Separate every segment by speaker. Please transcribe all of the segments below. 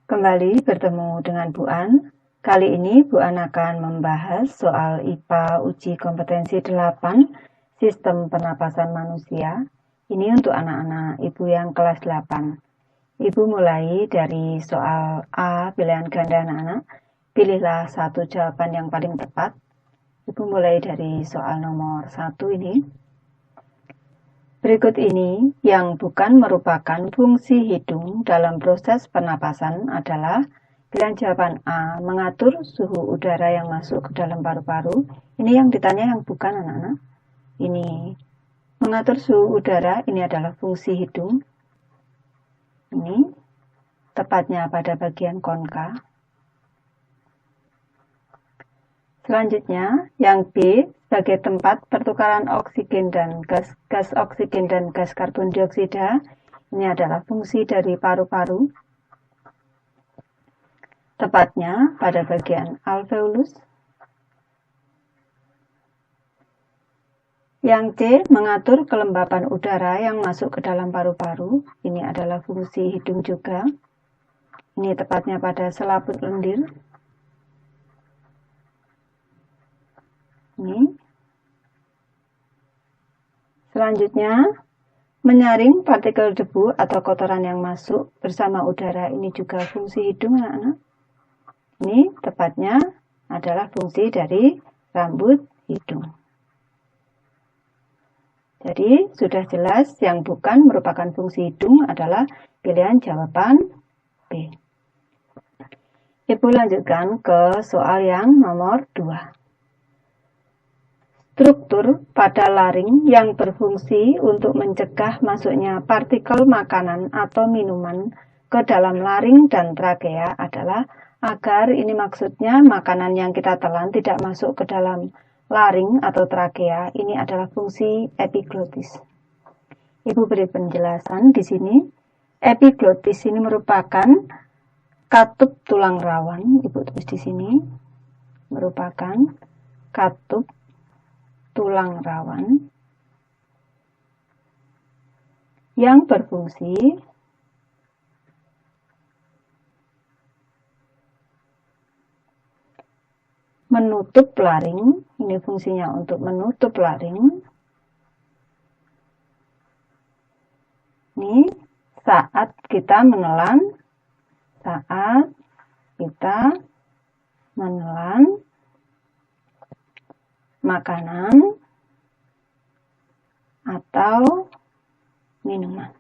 Speaker 1: Kembali bertemu dengan Bu An. Kali ini Bu An akan membahas soal IPA Uji Kompetensi 8, Sistem Pernapasan Manusia. Ini untuk anak-anak Ibu yang kelas 8. Ibu mulai dari soal A, pilihan ganda anak-anak. Pilihlah satu jawaban yang paling tepat. Ibu mulai dari soal nomor 1 ini. Berikut ini yang bukan merupakan fungsi hidung dalam proses pernapasan adalah pilihan jawaban A, mengatur suhu udara yang masuk ke dalam paru-paru. Ini yang ditanya yang bukan anak-anak. Ini mengatur suhu udara, ini adalah fungsi hidung. Ini tepatnya pada bagian konka. Selanjutnya, yang B, sebagai tempat pertukaran oksigen dan gas oksigen dan gas karbon dioksida, ini adalah fungsi dari paru-paru, tepatnya pada bagian alveolus. Yang C, mengatur kelembapan udara yang masuk ke dalam paru-paru, ini adalah fungsi hidung juga, ini tepatnya pada selaput lendir. Ini. Selanjutnya, menyaring partikel debu atau kotoran yang masuk bersama udara, ini juga fungsi hidung anak-anak. Ini tepatnya adalah fungsi dari rambut hidung. Jadi sudah jelas yang bukan merupakan fungsi hidung adalah pilihan jawaban B. Ibu lanjutkan ke soal yang nomor 2. Struktur pada laring yang berfungsi untuk mencegah masuknya partikel makanan atau minuman ke dalam laring dan trakea adalah agar, ini maksudnya makanan yang kita telan tidak masuk ke dalam laring atau trakea, ini adalah fungsi epiglotis. Ibu beri penjelasan di sini. Epiglotis ini merupakan katup tulang rawan, Ibu tulis di sini, merupakan katup tulang rawan yang berfungsi menutup laring, ini fungsinya untuk menutup laring. Ini saat kita menelan makanan atau minuman.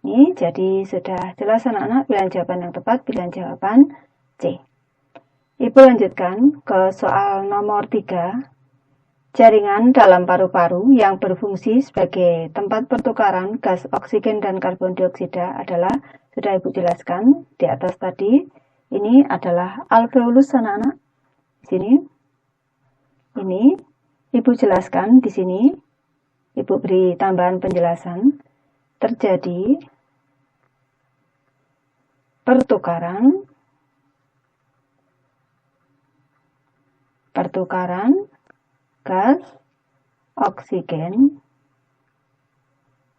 Speaker 1: Ini jadi sudah jelas anak-anak, pilihan jawaban yang tepat, pilihan jawaban C. Ibu lanjutkan ke soal nomor 3. Jaringan dalam paru-paru yang berfungsi sebagai tempat pertukaran gas oksigen dan karbon dioksida adalah, sudah Ibu jelaskan di atas tadi, ini adalah alveolus anak-anak. Di sini, ini Ibu jelaskan di sini, Ibu beri tambahan penjelasan, terjadi pertukaran gas oksigen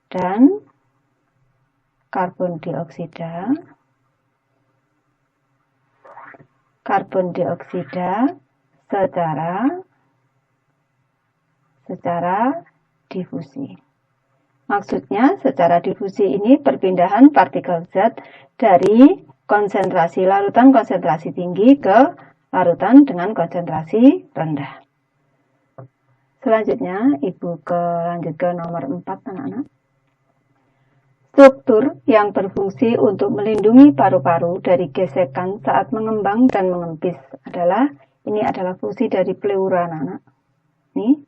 Speaker 1: dan karbon dioksida secara difusi. Maksudnya secara difusi ini perpindahan partikel zat dari konsentrasi larutan konsentrasi tinggi ke larutan dengan konsentrasi rendah. Selanjutnya Ibu lanjut ke nomor 4 anak-anak. Struktur yang berfungsi untuk melindungi paru-paru dari gesekan saat mengembang dan mengempis adalah, ini adalah fungsi dari pleura anak-anak. Ini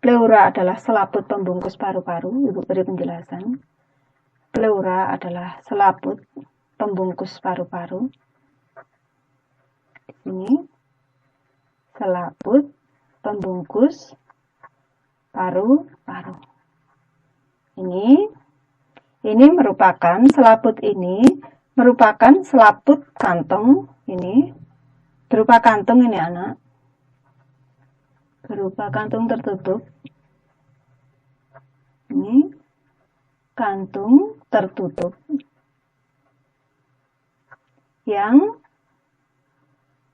Speaker 1: pleura adalah selaput pembungkus paru-paru. Ibu beri penjelasan. Pleura adalah selaput pembungkus paru-paru. Ini selaput pembungkus paru-paru. Ini merupakan selaput kantong, ini berupa kantung ini anak, berupa kantung tertutup. Ini kantung tertutup yang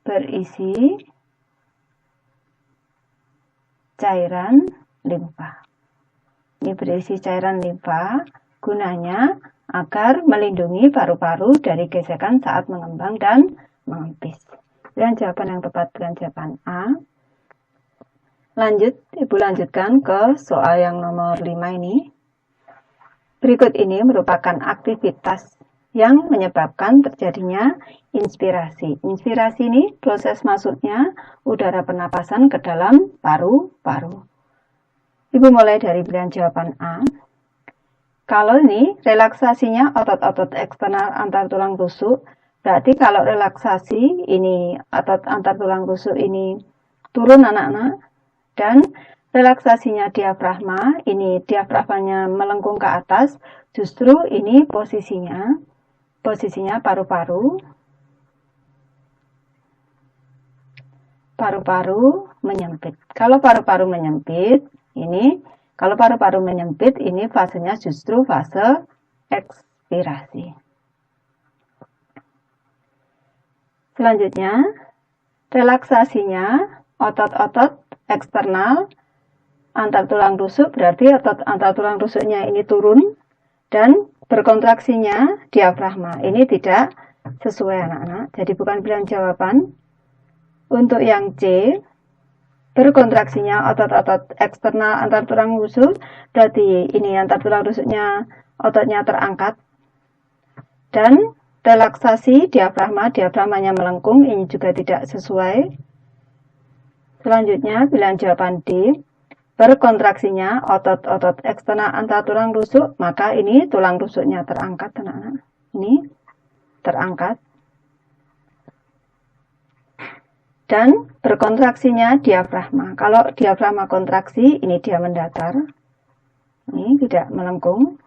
Speaker 1: berisi cairan limfa. Ini berisi cairan limfa, gunanya agar melindungi paru-paru dari gesekan saat mengembang dan mengempis. Dan jawaban yang tepat dengan jawaban A. Lanjut, Ibu lanjutkan ke soal yang nomor 5 ini. Berikut ini merupakan aktivitas yang menyebabkan terjadinya inspirasi. Inspirasi ini proses masuknya udara pernapasan ke dalam paru-paru. Ibu mulai dari pilihan jawaban A. Kalau ini relaksasinya otot-otot eksternal antar tulang rusuk, berarti kalau relaksasi ini otot antar tulang rusuk ini turun anak-anak, dan relaksasinya diafragma, ini diafragmanya melengkung ke atas, justru ini posisinya paru-paru menyempit. Kalau paru-paru menyempit, ini fasenya justru fase ekspirasi. Selanjutnya, relaksasinya otot-otot eksternal antar tulang rusuk, berarti otot antar tulang rusuknya ini turun, dan berkontraksinya diafragma. Ini tidak sesuai anak-anak, jadi bukan pilihan jawaban. Untuk yang C, berkontraksinya otot-otot eksternal antar tulang rusuk, berarti ini antar tulang rusuknya ototnya terangkat, dan relaksasi diafragmanya melengkung, ini juga tidak sesuai. Selanjutnya, pilihan jawaban D, berkontraksinya otot-otot eksternal antar tulang rusuk, maka ini tulang rusuknya terangkat, anak-anak. Ini terangkat. Dan berkontraksinya diafragma. Kalau diafragma kontraksi, ini dia mendatar. Ini tidak melengkung.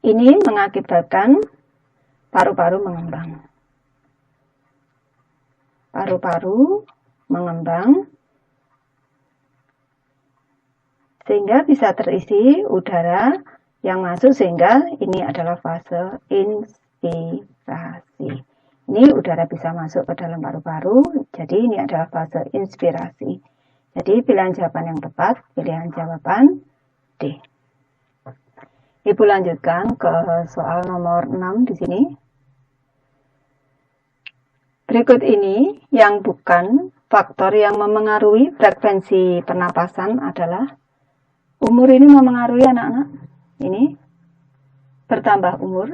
Speaker 1: Ini mengakibatkan paru-paru mengembang. Paru-paru mengembang sehingga bisa terisi udara yang masuk, sehingga ini adalah fase inspirasi. Ini udara bisa masuk ke dalam paru-paru, jadi ini adalah fase inspirasi. Jadi pilihan jawaban yang tepat, pilihan jawaban D. Ibu lanjutkan ke soal nomor 6 di sini. Berikut ini yang bukan faktor yang memengaruhi frekuensi pernapasan adalah umur. Ini memengaruhi anak-anak. Ini bertambah umur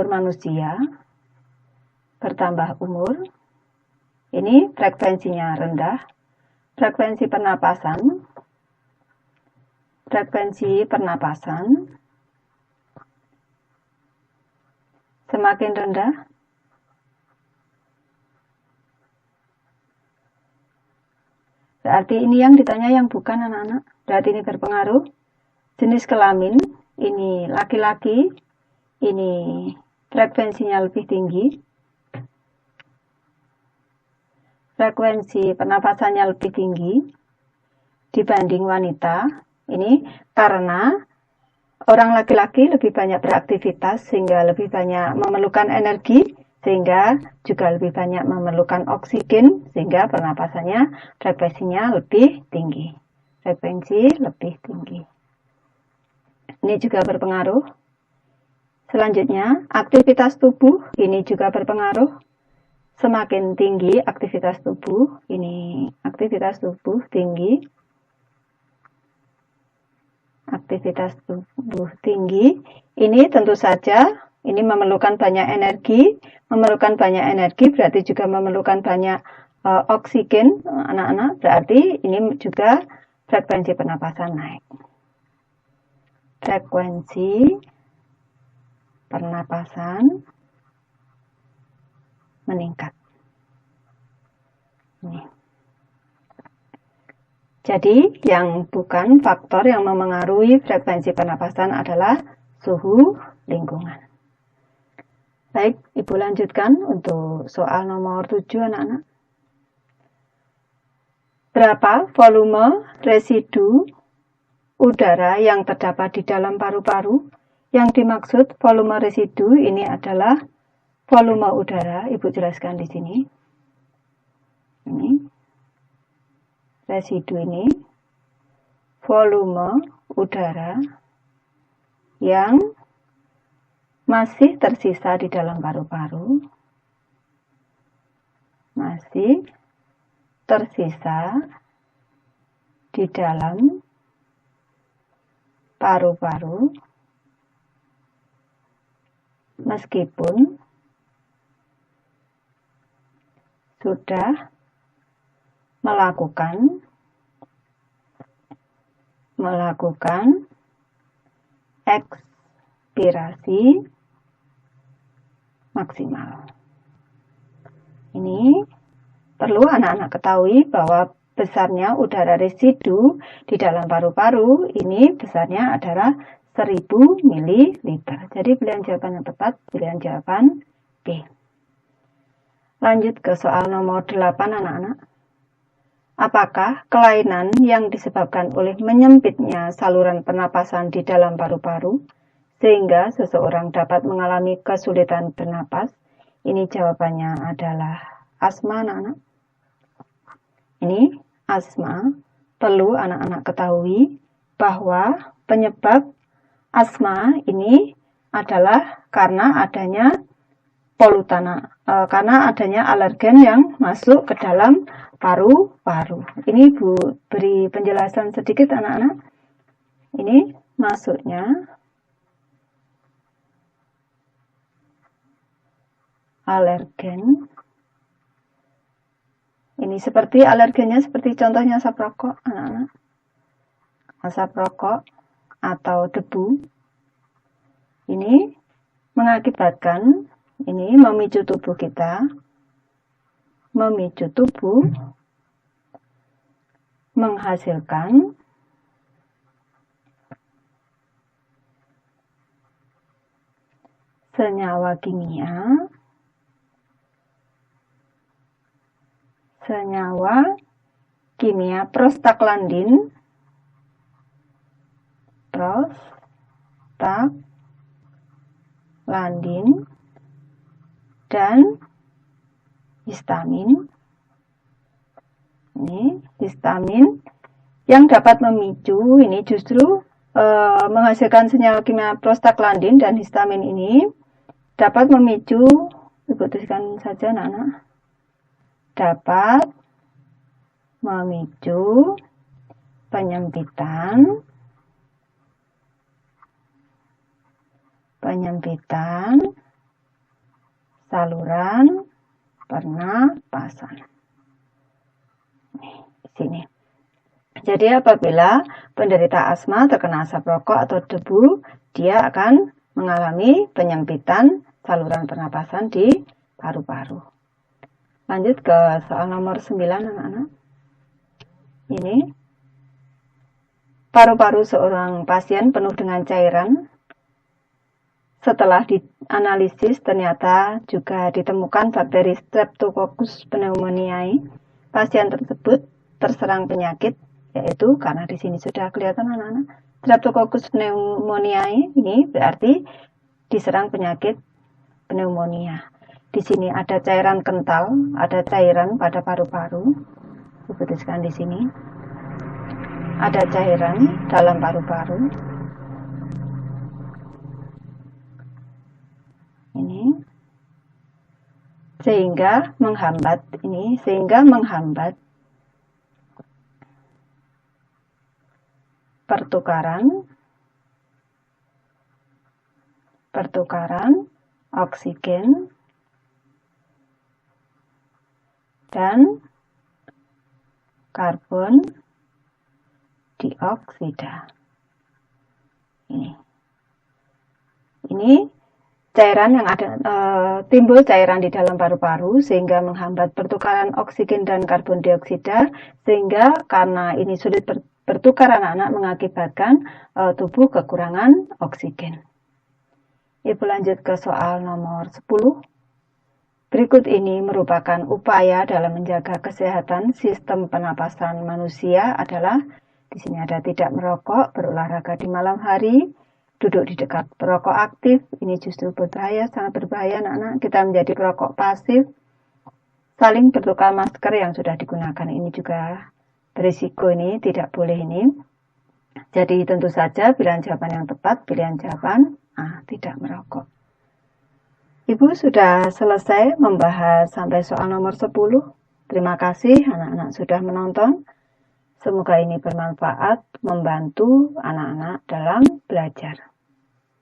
Speaker 1: manusia, bertambah umur, ini frekuensinya rendah, frekuensi pernapasan semakin rendah, berarti ini yang ditanya yang bukan anak-anak, berarti ini berpengaruh. Jenis kelamin, ini laki-laki, ini frekuensinya lebih tinggi, frekuensi pernapasannya lebih tinggi dibanding wanita. Ini karena orang laki-laki lebih banyak beraktivitas sehingga lebih banyak memerlukan energi, sehingga juga lebih banyak memerlukan oksigen, sehingga pernapasannya frekuensinya lebih tinggi. Ini juga berpengaruh. Selanjutnya, aktivitas tubuh ini juga berpengaruh. Semakin tinggi aktivitas tubuh, ini aktivitas tubuh tinggi. Aktivitas tubuh tinggi, ini tentu saja ini memerlukan banyak energi. Memerlukan banyak energi berarti juga memerlukan banyak oksigen, anak-anak. Berarti ini juga frekuensi pernapasan naik. Frekuensi pernapasan meningkat. Ini. Jadi, yang bukan faktor yang memengaruhi frekuensi pernapasan adalah suhu lingkungan. Baik, Ibu lanjutkan untuk soal nomor 7, anak-anak. Berapa volume residu udara yang terdapat di dalam paru-paru. Yang dimaksud volume residu ini adalah volume udara. Ibu jelaskan di sini. Ini residu ini volume udara yang masih tersisa di dalam paru-paru. Masih tersisa di dalam paru-paru meskipun sudah melakukan ekspirasi maksimal. Ini perlu anak-anak ketahui bahwa besarnya udara residu di dalam paru-paru ini besarnya adalah 1000 ml. Jadi pilihan jawaban yang tepat pilihan jawaban B. Lanjut ke soal nomor 8 anak-anak. Apakah kelainan yang disebabkan oleh menyempitnya saluran pernapasan di dalam paru-paru sehingga seseorang dapat mengalami kesulitan bernapas? Ini jawabannya adalah asma anak-anak. Ini asma. Perlu anak-anak ketahui bahwa penyebab asma ini adalah karena adanya polutan, karena adanya alergen yang masuk ke dalam paru-paru. Ini Bu beri penjelasan sedikit anak-anak. Ini masuknya alergen. Ini seperti alergennya seperti contohnya asap rokok anak-anak. Asap rokok atau debu. Ini mengakibatkan, ini memicu tubuh kita, menghasilkan senyawa kimia prostaglandin dan histamin. Ini histamin yang dapat memicu, ini justru menghasilkan senyawa kimia prostaglandin dan histamin ini dapat memicu, ibu tuliskan saja anak-anak, dapat memicu penyempitan saluran pernapasan. Nih, di sini. Jadi apabila penderita asma terkena asap rokok atau debu, dia akan mengalami penyempitan saluran pernapasan di paru-paru. Lanjut ke soal nomor 9 anak-anak. Ini paru-paru seorang pasien penuh dengan cairan. Setelah dianalisis ternyata juga ditemukan bakteri Streptococcus pneumoniae. Pasien tersebut terserang penyakit, yaitu karena di sini sudah kelihatan anak-anak, Streptococcus pneumoniae ini berarti diserang penyakit pneumonia. Di sini ada cairan kental, ada cairan pada paru-paru. Diputuskan di sini. Ada cairan dalam paru-paru. Ini sehingga menghambat pertukaran oksigen dan karbon dioksida. Ini cairan yang ada, timbul cairan di dalam paru-paru sehingga menghambat pertukaran oksigen dan karbon dioksida, sehingga karena ini sulit bertukar anak-anak mengakibatkan tubuh kekurangan oksigen. Ibu lanjut ke soal nomor 10. Berikut ini merupakan upaya dalam menjaga kesehatan sistem pernapasan manusia adalah Di sini ada tidak merokok, berolahraga di malam hari, duduk di dekat perokok aktif. Ini justru berbahaya, sangat berbahaya anak-anak. Kita menjadi perokok pasif. Saling bertukar masker yang sudah digunakan, ini juga berisiko, ini tidak boleh ini. Jadi tentu saja pilihan jawaban yang tepat, pilihan jawaban A, tidak merokok. Ibu sudah selesai membahas sampai soal nomor 10. Terima kasih anak-anak sudah menonton. Semoga ini bermanfaat, membantu anak-anak dalam belajar.